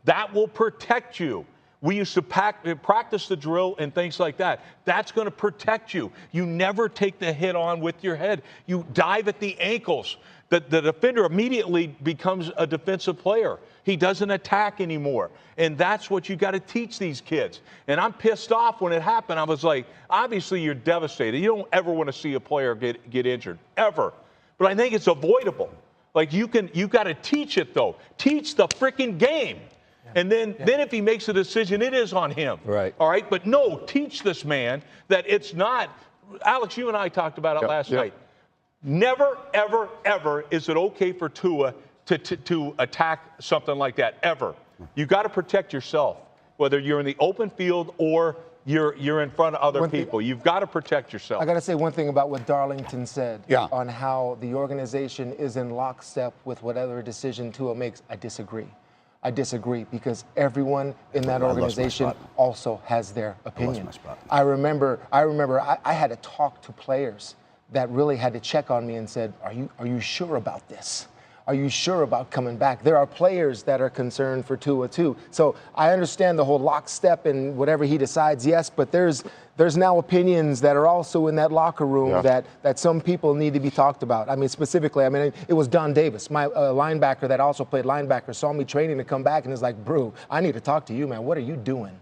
That will protect you. We used to practice the drill and things like that. That's going to protect you. You never take the hit on with your head. You dive at the ankles. The defender immediately becomes a defensive player. He doesn't attack anymore. And that's what you got to teach these kids. And I'm pissed off when it happened. I was like, obviously you're devastated. You don't ever want to see a player get injured, ever. But I think it's avoidable. Like you got to teach it, though. Teach the freaking game. And then if he makes a decision, it is on him. Right. All right. But no, teach this man that it's not. Alex, you and I talked about it last night. Never, ever, ever is it okay for Tua to attack something like that, ever. You got to protect yourself, whether you're in the open field or you're in front of other people. You've got to protect yourself. I got to say one thing about what Darlington said on how the organization is in lockstep with whatever decision Tua makes. I disagree because everyone in that organization also has their opinion. I remember I had to talk to players that really had to check on me and said, are you sure about this? Are you sure about coming back? There are players that are concerned for Tua too. So I understand the whole lockstep and whatever he decides, yes, but there's now opinions that are also in that locker room that some people need to be talked about. I mean, specifically, it was Don Davis, my linebacker that also played linebacker, saw me training to come back and is like, bro, I need to talk to you, man. What are you doing?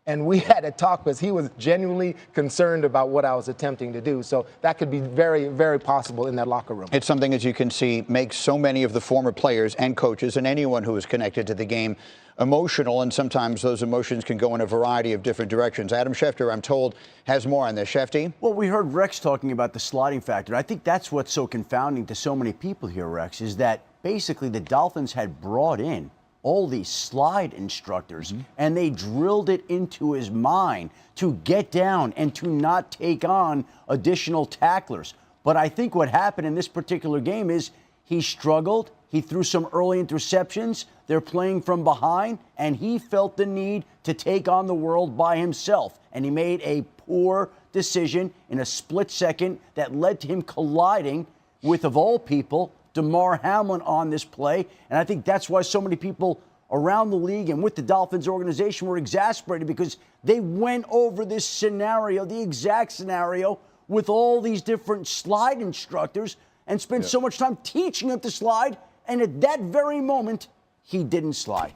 And we had to talk because he was genuinely concerned about what I was attempting to do. So that could be very, very possible in that locker room. It's something, as you can see, makes so many of the former players and coaches and anyone who is connected to the game emotional, and sometimes those emotions can go in a variety of different directions. Adam Schefter, I'm told, has more on this. Shefty? Well, we heard Rex talking about the sliding factor. I think that's what's so confounding to so many people here, Rex, is that basically the Dolphins had brought in all these slide instructors, and they drilled it into his mind to get down and to not take on additional tacklers. But I think what happened in this particular game is he struggled. He threw some early interceptions. They're playing from behind, and he felt the need to take on the world by himself. And he made a poor decision in a split second that led to him colliding with, of all people, DeMar Hamlin on this play. And I think that's why so many people around the league and with the Dolphins organization were exasperated, because they went over this scenario, the exact scenario, with all these different slide instructors and spent so much time teaching him to slide. And at that very moment, he didn't slide.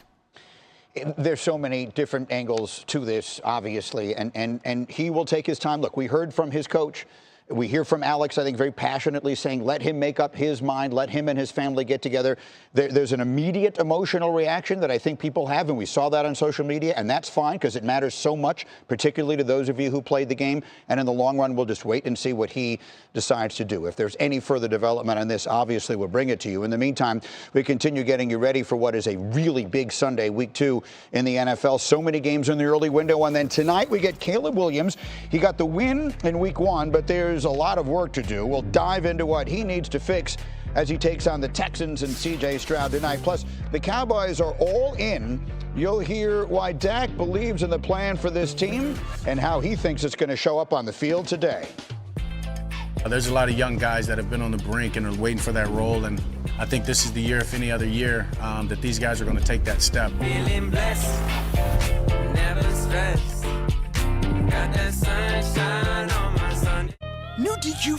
There's so many different angles to this, obviously, and he will take his time. Look, we heard from his coach. We hear from Alex, I think, very passionately saying, let him make up his mind, let him and his family get together. There's an immediate emotional reaction that I think people have, and we saw that on social media, and that's fine because it matters so much, particularly to those of you who played the game. And in the long run, we'll just wait and see what he decides to do. If there's any further development on this, obviously we'll bring it to you. In the meantime, we continue getting you ready for what is a really big Sunday, week 2 in the NFL. So many games in the early window, and then tonight we get Caleb Williams. He got the win in week 1, but there's a lot of work to do. We'll dive into what he needs to fix as he takes on the Texans and C.J. Stroud tonight. Plus, the Cowboys are all in. You'll hear why Dak believes in the plan for this team and how he thinks it's going to show up on the field today. There's a lot of young guys that have been on the brink and are waiting for that role, and I think this is the year, if any other year, that these guys are going to take that step. Feeling blessed, never stressed, got that sunshine on my Sunday. New DQ